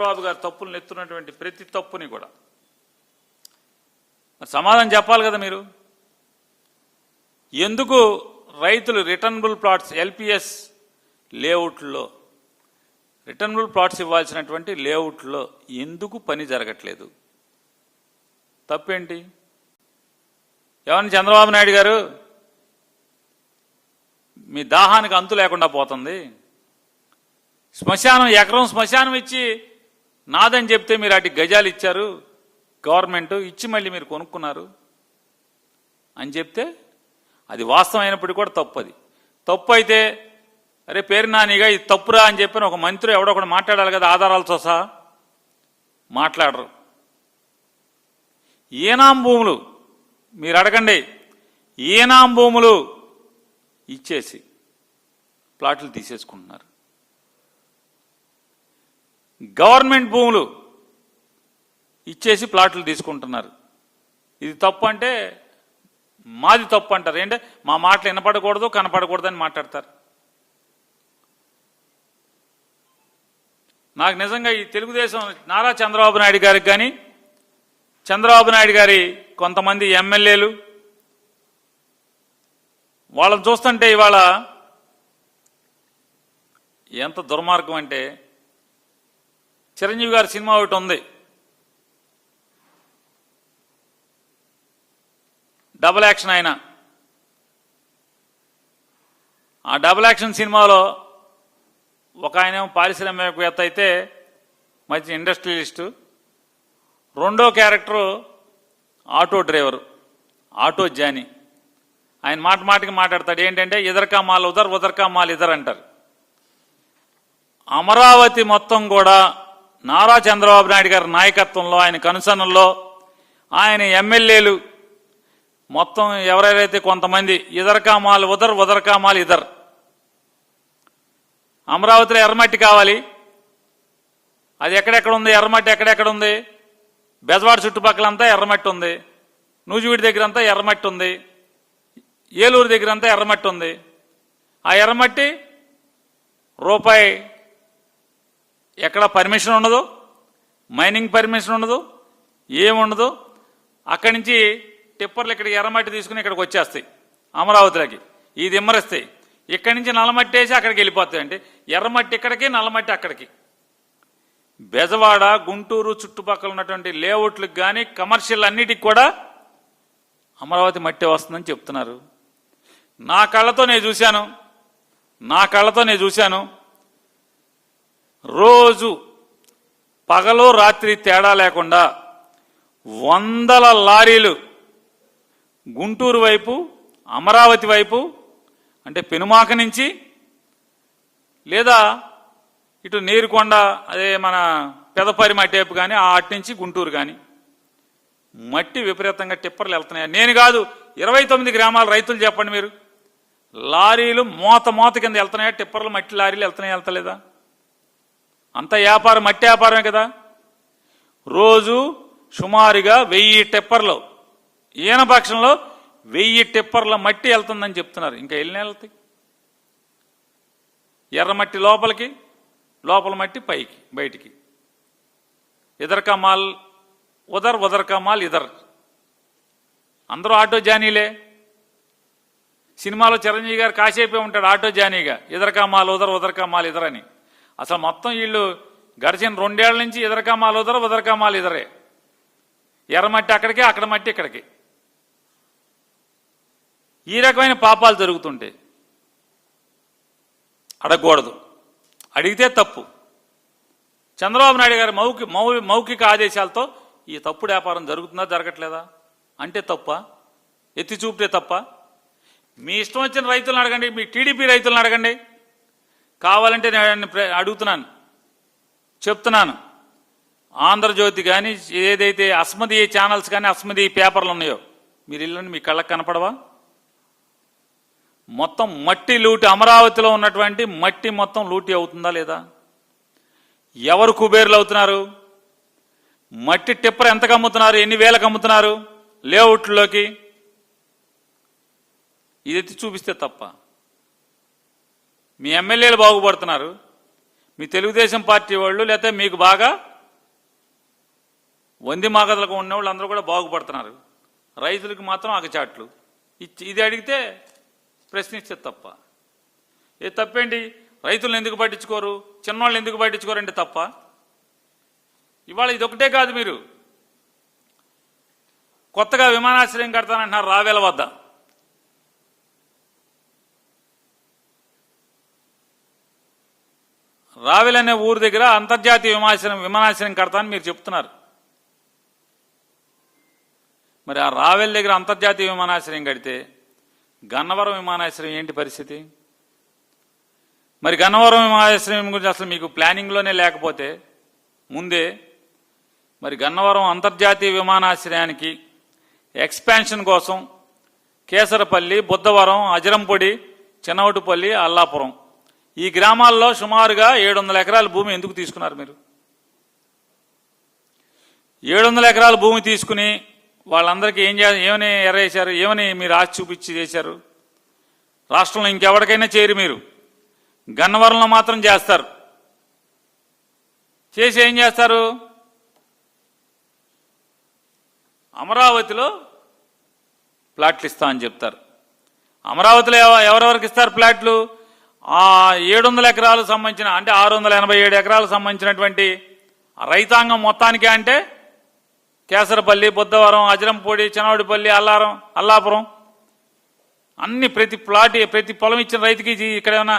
చంద్రబాబు గారు తప్పులు ఎత్తున్నటువంటి ప్రతి తప్పుని కూడా సమాధానం చెప్పాలి కదా మీరు. ఎందుకు రైతులు రిటర్నబుల్ ప్లాట్స్ ఎల్పిఎస్ లేఅవుట్లో రిటర్నబుల్ ప్లాట్స్ ఇవ్వాల్సినటువంటి లేఅవుట్లో ఎందుకు పని జరగట్లేదు? తప్పేంటి? ఏమన్నా చంద్రబాబు నాయుడు గారు మీ దాహానికి అంతు లేకుండా పోతుంది. శ్మశానం ఎకరం శ్మశానం ఇచ్చి నాదని చెప్తే మీరు అటు గజాలు ఇచ్చారు, గవర్నమెంట్ ఇచ్చి మళ్ళీ మీరు కొనుక్కున్నారు అని చెప్తే అది వాస్తవమైనప్పుడు కూడా తప్పు. అది తప్పు అయితే అరే పేరు నానిగా ఇది తప్పురా అని చెప్పిన ఒక మంత్రి ఎవడో ఒకటి మాట్లాడాలి కదా, ఆధారాలతో సహా. మాట్లాడరు. ఈనాం భూములు మీరు అడగండి, ఈనాం భూములు ఇచ్చేసి ప్లాట్లు తీసేసుకుంటున్నారు. గవర్నమెంట్ భూములు ఇచ్చేసి ప్లాట్లు తీసుకుంటున్నారు. ఇది తప్పు అంటే మాది తప్పు అంటారు. ఏంటంటే మా మాటలు వినపడకూడదు కనపడకూడదు అని మాట్లాడతారు. నాకు నిజంగా ఈ తెలుగుదేశం నారా చంద్రబాబు నాయుడు గారికి కానీ చంద్రబాబు నాయుడు గారి కొంతమంది ఎమ్మెల్యేలు వాళ్ళని చూస్తుంటే ఇవాళ ఎంత దుర్మార్గం అంటే, చిరంజీవి గారి సినిమా ఒకటి ఉంది, డబుల్ యాక్షన్. ఆయన ఆ డబుల్ యాక్షన్ సినిమాలో ఒక ఆయన పారిశ్రామికవేత్త అయితే మంచి ఇండస్ట్రియలిస్టు, రెండో character auto driver, auto Johnny. ఆయన మాట మాటకి మాట్లాడతాడు ఏంటంటే ఇదర్కా మాల్ ఉదర్ ఉదర్కా మాల్ ఇదర్ అంటారు. అమరావతి మొత్తం కూడా నారా చంద్రబాబు నాయుడు గారి నాయకత్వంలో ఆయన కనుసన్నల్లో ఆయన ఎమ్మెల్యేలు మొత్తం ఎవరెవరైతే కొంతమంది ఇదర్కా మాల్ ఉదర్ ఉదర్కా మాల్ ఇదర్. అమరావతిలో ఎర్రమట్టి కావాలి, అది ఎక్కడెక్కడ ఉంది? ఎర్రమట్టి ఎక్కడెక్కడ ఉంది? బెజవాడ చుట్టుపక్కలంతా ఎర్రమట్టి ఉంది, నూజివీడి దగ్గర అంతా ఎర్రమట్టి ఉంది, ఏలూరు దగ్గర అంతా ఎర్రమట్టి ఉంది. ఆ ఎర్రమట్టి రూపాయి ఎక్కడ పర్మిషన్ ఉండదు, మైనింగ్ పర్మిషన్ ఉండదు, ఏముండదు. అక్కడి నుంచి టిప్పర్లు ఇక్కడికి ఎర్రమట్టి తీసుకుని ఇక్కడికి వచ్చేస్తాయి అమరావతిలోకి, ఇది ఇమ్మరిస్తాయి. ఇక్కడి నుంచి నల్లమట్టి వేసి అక్కడికి వెళ్ళిపోతాయి. అంటే ఎర్రమట్టి ఇక్కడికి, నల్లమట్టి అక్కడికి. బెజవాడ గుంటూరు చుట్టుపక్కల ఉన్నటువంటి లేఅవుట్లకు కానీ కమర్షియల్ అన్నిటికి కూడా అమరావతి మట్టి వస్తుందని చెప్తున్నారు. నా కళ్ళతో నేను చూశాను. రోజు పగలు రాత్రి తేడా లేకుండా వందల లారీలు గుంటూరు వైపు, అమరావతి వైపు, అంటే పెనుమాక నుంచి లేదా ఇటు నీరుకొండ, అదే మన పెదపరి మట్టి వైపు కానీ అటు నుంచి గుంటూరు కానీ మట్టి విపరీతంగా టిప్పర్లు వెళ్తున్నాయి. నేను కాదు, 29 గ్రామాల రైతులు చెప్పండి మీరు. లారీలు మోత కింద వెళ్తున్నాయా? టిప్పర్లు మట్టి లారీలు వెళ్తలేదా? అంత వ్యాపారం మట్టి వ్యాపారమే కదా. రోజు సుమారుగా 1000 టిప్పర్లు, ఈయన పక్షంలో 1000 టిప్పర్ల మట్టి వెళ్తుందని చెప్తున్నారు. ఇంకా ఎన్ని వెళ్తాయి? ఎర్రమట్టి లోపలికి, లోపల మట్టి పైకి బయటికి. ఇదర్కా మాల్ ఉదర్ ఉదర్కా మాల్ ఇదర్. అందరూ ఆటో జానీలే. సినిమాలో చిరంజీవి గారు కాసేపే ఉంటాడు ఆటో జానీగా, ఇదర్కా మాల్ ఉదర్ ఉదర్కా మాల్ ఇదర్ అని. అసలు మొత్తం వీళ్ళు గడిచిన 2 ఏళ్ల నుంచి ఇదర్కా మాల్ ఉదర్ ఉదర్కా మాల్ ఇదరే. ఎర్రమట్టి అక్కడికి, అక్కడ మట్టి ఇక్కడికి. ఈ రకమైన పాపాలు జరుగుతుంటే అడగకూడదు, అడిగితే తప్పు. చంద్రబాబు నాయుడు గారి మౌఖిక ఆదేశాలతో ఈ తప్పుడు వ్యాపారం జరుగుతుందా జరగట్లేదా అంటే తప్ప, ఎత్తి చూపితే తప్ప. మీ ఇష్టం వచ్చిన రైతులను అడగండి, మీ టీడీపీ రైతులను అడగండి. కావాలంటే నేను అడుగుతున్నాను, చెప్తున్నాను. ఆంధ్రజ్యోతి కానీ ఏదైతే అస్మదీయ ఛానల్స్ కానీ అస్మదీయ పేపర్లు ఉన్నాయో మీరు ఇల్లండి, మీ కళ్ళకు కనపడవా? మొత్తం మట్టి లూటి, అమరావతిలో ఉన్నటువంటి మట్టి మొత్తం లూటి అవుతుందా లేదా? ఎవరు కుబేర్లు అవుతున్నారు? మట్టి టిప్పర్ ఎంతకు అమ్ముతున్నారు? ఎన్ని వేలకు అమ్ముతున్నారు లేఅవుట్లోకి? ఇది చూపిస్తే తప్ప. మీ ఎమ్మెల్యేలు బాగుపడుతున్నారు, మీ తెలుగుదేశం పార్టీ వాళ్ళు, లేకపోతే మీకు బాగా వంది మాగదులకు ఉన్న వాళ్ళు అందరూ కూడా బాగుపడుతున్నారు, రైతులకు మాత్రం అగచాట్లు. ఇది అడిగితే ప్రశ్నిస్తే తప్ప. ఏ తప్పేంటి? రైతులను ఎందుకు పట్టించుకోరు, చిన్నవాళ్ళు ఎందుకు పట్టించుకోరండి తప్ప. ఇవాళ ఇదొకటే కాదు, మీరు కొత్తగా విమానాశ్రయం కడతానంటున్నారు రావేల వద్ద. రావెల్ అనే ఊరు దగ్గర అంతర్జాతీయ విమానాశ్రయం కడతానని మీరు చెప్తున్నారు. మరి ఆ రావెల్ దగ్గర అంతర్జాతీయ విమానాశ్రయం కడితే గన్నవరం విమానాశ్రయం ఏంటి పరిస్థితి? మరి గన్నవరం విమానాశ్రయం గురించి అసలు మీకు ప్లానింగ్లోనే లేకపోతే ముందే మరి గన్నవరం అంతర్జాతీయ విమానాశ్రయానికి ఎక్స్పాన్షన్ కోసం కేసరపల్లి, బుద్ధవరం, అజరంపొడి, చిన్నవటుపల్లి, అల్లాపురం ఈ గ్రామాల్లో సుమారుగా 700 ఎకరాల భూమి ఎందుకు తీసుకున్నారు మీరు? 700 ఎకరాల భూమి తీసుకుని వాళ్ళందరికీ ఏమని ఎర్రేశారు? ఏమని మీరు ఆశ చూపించి చేశారు? రాష్ట్రంలో ఇంకెవరికైనా చేయరు, మీరు గన్నవరంలో మాత్రం చేస్తారు. చేసి ఏం చేస్తారు? అమరావతిలో ప్లాట్లు ఇస్తా అని చెప్తారు. అమరావతిలో ఎవరెవరికి ఇస్తారు ప్లాట్లు? ఆ 700 ఎకరాలకు సంబంధించిన, అంటే 687 ఎకరాలకు సంబంధించినటువంటి రైతాంగం మొత్తానికి, అంటే కేసరపల్లి, బుద్ధవరం, అజరంపూడి, చిన్నవాడిపల్లి, అల్లాపురం అన్ని ప్రతి పొలం ఇచ్చిన రైతుకి ఇక్కడ ఏమన్నా